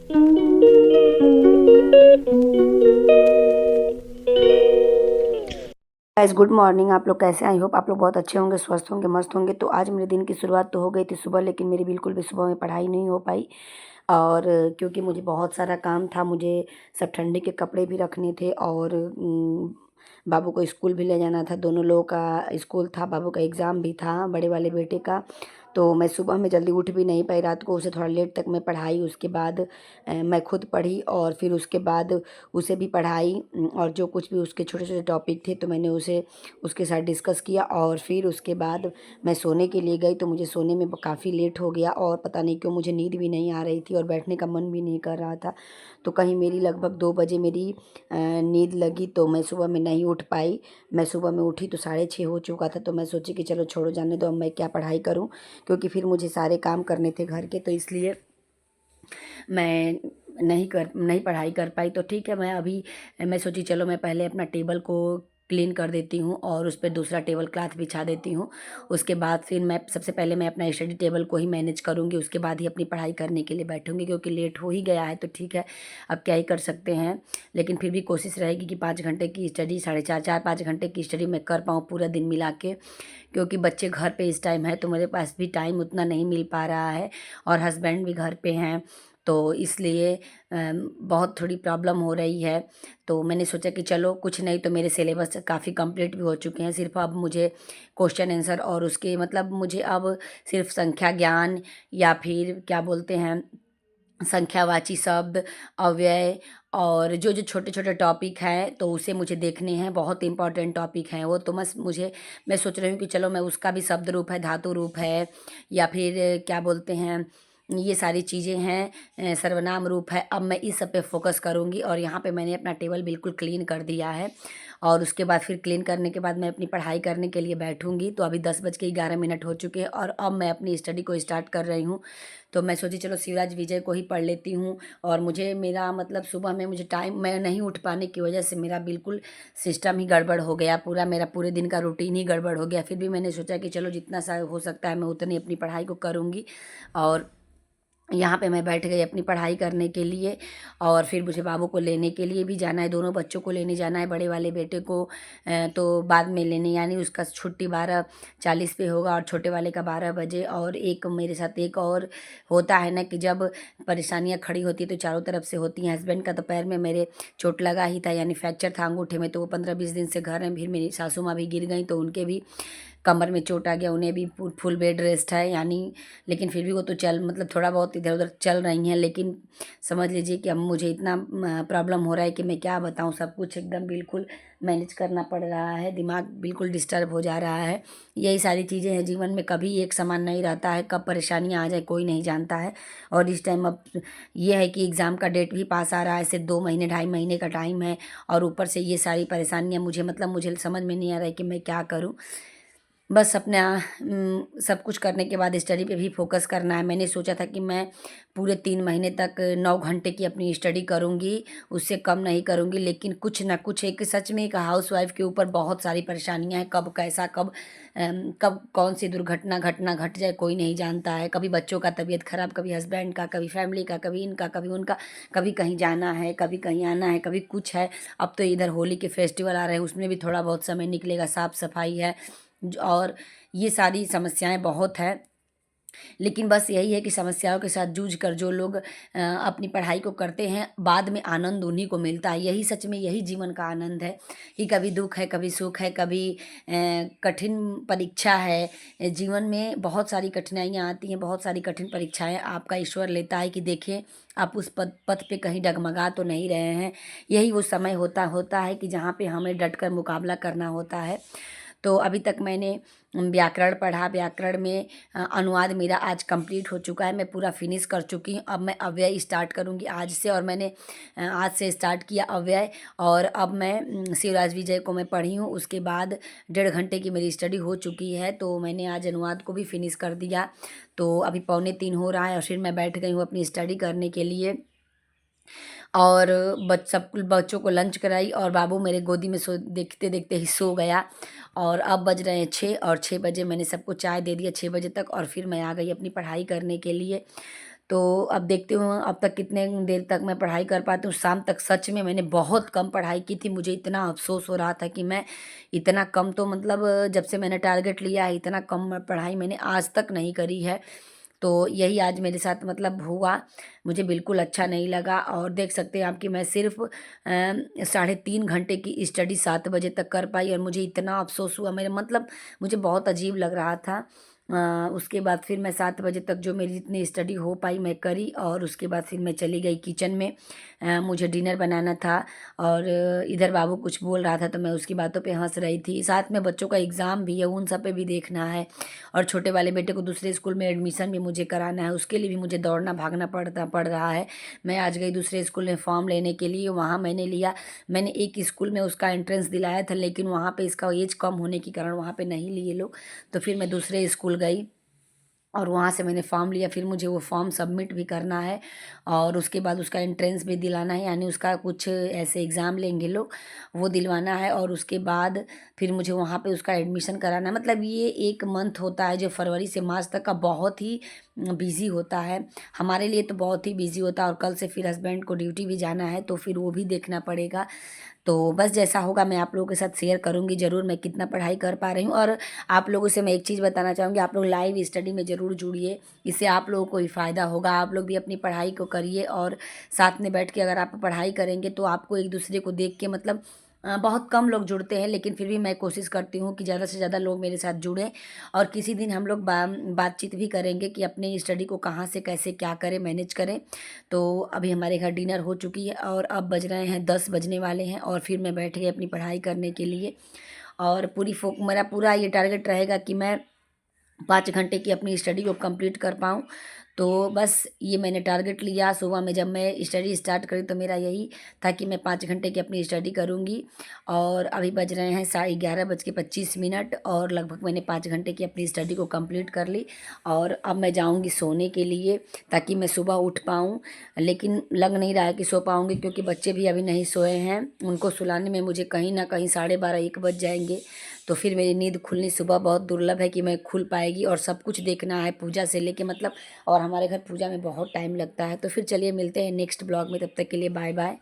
Guys good morning. आप लोग कैसे हैं? आई होप आप लोग बहुत अच्छे होंगे, स्वस्थ होंगे, मस्त होंगे। तो आज मेरे दिन की शुरुआत तो हो गई थी सुबह, लेकिन मेरी बिल्कुल भी सुबह में पढ़ाई नहीं हो पाई। और क्योंकि मुझे बहुत सारा काम था, मुझे सब ठंडी के कपड़े भी रखने थे और बाबू को स्कूल भी ले जाना था। दोनों लोगों का स्कूल था, बाबू का एग्ज़ाम भी था, बड़े वाले बेटे का। तो मैं सुबह में जल्दी उठ भी नहीं पाई, रात को उसे थोड़ा लेट तक मैं पढ़ाई। उसके बाद मैं खुद पढ़ी और फिर उसके बाद उसे भी पढ़ाई। और जो कुछ भी उसके छोटे छोटे टॉपिक थे तो मैंने उसे उसके साथ डिस्कस किया। और फिर उसके बाद मैं सोने के लिए गई, तो मुझे सोने में काफ़ी लेट हो गया और पता नहीं क्यों मुझे नींद भी नहीं आ रही थी और बैठने का मन भी नहीं कर रहा था। तो कहीं मेरी लगभग 2 बजे मेरी नींद लगी, तो मैं सुबह में नहीं उठ पाई। मैं सुबह में उठी तो 6:30 हो चुका था। तो मैं सोची कि चलो छोड़ो, जाने दो, अब मैं क्या पढ़ाई करूं, क्योंकि फिर मुझे सारे काम करने थे घर के। तो इसलिए मैं नहीं पढ़ाई कर पाई। तो ठीक है, मैं सोची चलो मैं पहले अपना टेबल को क्लीन कर देती हूँ और उस पर दूसरा टेबल क्लॉथ बिछा देती हूँ। उसके बाद फिर मैं सबसे पहले मैं अपना स्टडी टेबल को ही मैनेज करूँगी, उसके बाद ही अपनी पढ़ाई करने के लिए बैठूँगी, क्योंकि लेट हो ही गया है। तो ठीक है, अब क्या ही कर सकते हैं। लेकिन फिर भी कोशिश रहेगी कि 5 घंटे की स्टडी, साढ़े चार चार 5 घंटे की स्टडी मैं कर पाऊँ पूरा दिन मिला के। क्योंकि बच्चे घर पे इस टाइम है तो मेरे पास भी टाइम उतना नहीं मिल पा रहा है और हस्बैंड भी घर पे हैं। तो इसलिए बहुत थोड़ी प्रॉब्लम हो रही है। तो मैंने सोचा कि चलो कुछ नहीं तो मेरे सिलेबस काफ़ी कंप्लीट भी हो चुके हैं, सिर्फ अब मुझे क्वेश्चन आंसर और उसके मतलब मुझे अब सिर्फ संख्या ज्ञान या फिर क्या बोलते हैं संख्यावाची शब्द, अव्यय और जो जो छोटे छोटे टॉपिक हैं तो उसे मुझे देखने हैं। बहुत इंपॉर्टेंट टॉपिक हैं वो, तो मैं सोच रही हूँ कि चलो मैं उसका भी शब्द रूप है, धातु रूप है, या फिर क्या बोलते हैं ये सारी चीज़ें हैं, सर्वनाम रूप है। अब मैं इस सब पे फोकस करूँगी। और यहाँ पे मैंने अपना टेबल बिल्कुल क्लीन कर दिया है और उसके बाद फिर क्लीन करने के बाद मैं अपनी पढ़ाई करने के लिए बैठूँगी। तो अभी 10:11 हो चुके हैं और अब मैं अपनी स्टडी को स्टार्ट कर रही हूँ। तो मैं सोची चलो शिवराज विजय को ही पढ़ लेती हूँ। और मुझे मेरा मतलब सुबह में मुझे टाइम मैं नहीं उठ पाने की वजह से मेरा बिल्कुल सिस्टम ही गड़बड़ हो गया, मेरा पूरे दिन का रूटीन ही गड़बड़ हो गया। फिर भी मैंने सोचा कि चलो जितना सा हो सकता है मैं उतनी अपनी पढ़ाई को करूँगी। और यहाँ पे मैं बैठ गई अपनी पढ़ाई करने के लिए। और फिर मुझे बाबू को लेने के लिए भी जाना है, दोनों बच्चों को लेने जाना है, बड़े वाले बेटे को तो बाद में लेने, यानी उसका छुट्टी 12:40 पे होगा और छोटे वाले का 12 बजे। और एक मेरे साथ एक और होता है ना कि जब परेशानियाँ खड़ी होती है तो चारों तरफ से होती हैं। हस्बैंड का तो पैर में मेरे चोट लगा ही था, यानी फ्रैक्चर था अंगूठे में, तो वो 15-20 दिन से घर में। फिर मेरी सासू माँ भी गिर गई तो उनके भी कमर में चोट आ गया, उन्हें भी फुल बेड रेस्ट है यानी। लेकिन फिर भी वो तो चल मतलब थोड़ा बहुत इधर उधर चल रही हैं। लेकिन समझ लीजिए कि अब मुझे इतना प्रॉब्लम हो रहा है कि मैं क्या बताऊं, सब कुछ एकदम बिल्कुल मैनेज करना पड़ रहा है, दिमाग बिल्कुल डिस्टर्ब हो जा रहा है। यही सारी चीज़ें हैं जीवन में, कभी एक समान नहीं रहता है, कब परेशानियां आ जाए कोई नहीं जानता है। और इस टाइम अब ये है कि एग्ज़ाम का डेट भी पास आ रहा है, सिर्फ 2 महीने 2.5 महीने का टाइम है। और ऊपर से ये सारी परेशानियां मुझे समझ में नहीं आ रहा है कि मैं क्या करूं। बस अपना सब कुछ करने के बाद स्टडी पे भी फोकस करना है। मैंने सोचा था कि मैं पूरे 3 महीने तक 9 घंटे की अपनी स्टडी करूँगी, उससे कम नहीं करूँगी। लेकिन कुछ ना कुछ एक सच में एक हाउसवाइफ के ऊपर बहुत सारी परेशानियाँ हैं, कब कैसा कब कौन सी दुर्घटना घट जाए कोई नहीं जानता है। कभी बच्चों का तबीयत खराब, कभी हस्बैंड का, कभी फैमिली का, कभी इनका, कभी उनका, कभी कहीं जाना है, कभी कहीं आना है, कभी कुछ है। अब तो इधर होली के फेस्टिवल आ रहे हैं, उसमें भी थोड़ा बहुत समय निकलेगा, साफ सफाई है और ये सारी समस्याएं बहुत है। लेकिन बस यही है कि समस्याओं के साथ जूझ कर जो लोग अपनी पढ़ाई को करते हैं, बाद में आनंद उन्हीं को मिलता है। यही सच में यही जीवन का आनंद है कि कभी दुख है, कभी सुख है, कभी कठिन परीक्षा है। जीवन में बहुत सारी कठिनाइयाँ आती हैं, बहुत सारी कठिन परीक्षाएं आपका ईश्वर लेता है कि देखिए आप उस पथ पे कहीं डगमगा तो नहीं रहे हैं। यही वो समय होता होता है कि जहाँ पे हमें डट कर मुकाबला करना होता है। तो अभी तक मैंने व्याकरण पढ़ा, व्याकरण में अनुवाद मेरा आज कंप्लीट हो चुका है, मैं पूरा फिनिश कर चुकी हूँ। अब मैं अव्यय स्टार्ट करूँगी आज से, और मैंने आज से स्टार्ट किया अव्यय। और अब मैं शिवराज विजय को मैं पढ़ी हूँ, उसके बाद 1.5 घंटे की मेरी स्टडी हो चुकी है। तो मैंने आज अनुवाद को भी फिनिश कर दिया। तो अभी 2:45 हो रहा है और फिर मैं बैठ गई हूँ अपनी स्टडी करने के लिए। और सब बच्चों को लंच कराई और बाबू मेरे गोदी में सो देखते देखते ही सो गया। और अब बज रहे हैं 6 और 6 बजे मैंने सबको चाय दे दिया, 6 बजे तक। और फिर मैं आ गई अपनी पढ़ाई करने के लिए। तो अब देखती हूँ अब तक कितने देर तक मैं पढ़ाई कर पाती हूँ। शाम तक सच में मैंने बहुत कम पढ़ाई की थी। मुझे इतना अफ़सोस हो रहा था कि मैं इतना कम तो मतलब जब से मैंने टारगेट लिया है इतना कम पढ़ाई मैंने आज तक नहीं करी है। तो यही आज मेरे साथ मतलब हुआ। मुझे बिल्कुल अच्छा नहीं लगा और देख सकते हैं आप कि मैं सिर्फ़ साढ़े 3 घंटे की स्टडी 7 बजे तक कर पाई और मुझे इतना अफ़सोस हुआ मेरे मतलब मुझे बहुत अजीब लग रहा था। उसके बाद फिर मैं 7 बजे तक जो मेरी जितनी स्टडी हो पाई मैं करी और उसके बाद फिर मैं चली गई किचन में। मुझे डिनर बनाना था और इधर बाबू कुछ बोल रहा था तो मैं उसकी बातों पे हँस रही थी। साथ में बच्चों का एग्ज़ाम भी है, उन सब पे भी देखना है और छोटे वाले बेटे को दूसरे स्कूल में एडमिशन भी मुझे कराना है, उसके लिए भी मुझे दौड़ना भागना पड़ रहा है। मैं आज गई दूसरे स्कूल में फॉर्म लेने के लिए, वहाँ मैंने लिया। मैंने एक स्कूल में उसका एंट्रेंस दिलाया था लेकिन वहाँ पे इसका एज कम होने के कारण वहाँ पे नहीं लिए लोग। तो फिर मैं दूसरे स्कूल गई और वहाँ से मैंने फॉर्म लिया। फिर मुझे वो फॉर्म सबमिट भी करना है और उसके बाद उसका एंट्रेंस भी दिलाना है, यानी उसका कुछ ऐसे एग्ज़ाम लेंगे लोग, वो दिलवाना है और उसके बाद फिर मुझे वहाँ पे उसका एडमिशन कराना है। मतलब ये 1 मंथ होता है जो फरवरी से मार्च तक का बहुत ही बिज़ी होता है। हमारे लिए तो बहुत ही बिज़ी होता है और कल से फिर हस्बैंड को ड्यूटी भी जाना है तो फिर वो भी देखना पड़ेगा। तो बस जैसा होगा मैं आप लोगों के साथ शेयर करूँगी ज़रूर मैं कितना पढ़ाई कर पा रही हूँ। और आप लोगों से मैं एक चीज़ बताना चाहूँगी, आप लोग लाइव स्टडी में ज़रूर जुड़िए, इससे आप लोगों को ही फ़ायदा होगा। आप लोग भी अपनी पढ़ाई को करिए और साथ में बैठ के अगर आप पढ़ाई करेंगे तो आपको एक दूसरे को देख के मतलब बहुत कम लोग जुड़ते हैं लेकिन फिर भी मैं कोशिश करती हूँ कि ज़्यादा से ज़्यादा लोग मेरे साथ जुड़ें। और किसी दिन हम लोग बातचीत भी करेंगे कि अपनी स्टडी को कहाँ से कैसे क्या करें, मैनेज करें। तो अभी हमारे घर डिनर हो चुकी है और अब बज रहे हैं 10 बजने वाले हैं और फिर मैं बैठ गई अपनी पढ़ाई करने के लिए। और मेरा पूरा ये टारगेट रहेगा कि मैं 5 घंटे की अपनी स्टडी को कंप्लीट कर पाऊँ। तो बस ये मैंने टारगेट लिया। सुबह में जब मैं स्टडी स्टार्ट करी तो मेरा यही था कि मैं 5 घंटे की अपनी स्टडी करूँगी। और अभी बज रहे हैं 11:25 और लगभग मैंने 5 घंटे की अपनी स्टडी को कंप्लीट कर ली और अब मैं जाऊँगी सोने के लिए ताकि मैं सुबह उठ पाऊँ। लेकिन लग नहीं रहा है कि सो पाऊँगी क्योंकि बच्चे भी अभी नहीं सोए हैं। उनको सुलाने में मुझे कहीं न कहीं 12:30-1 बज जाएँगे। तो फिर मेरी नींद खुलनी सुबह बहुत दुर्लभ है कि मैं खुल पाएगी और सब कुछ देखना है पूजा से लेके मतलब। और हमारे घर पूजा में बहुत टाइम लगता है। तो फिर चलिए मिलते हैं नेक्स्ट ब्लॉग में, तब तक के लिए बाय बाय।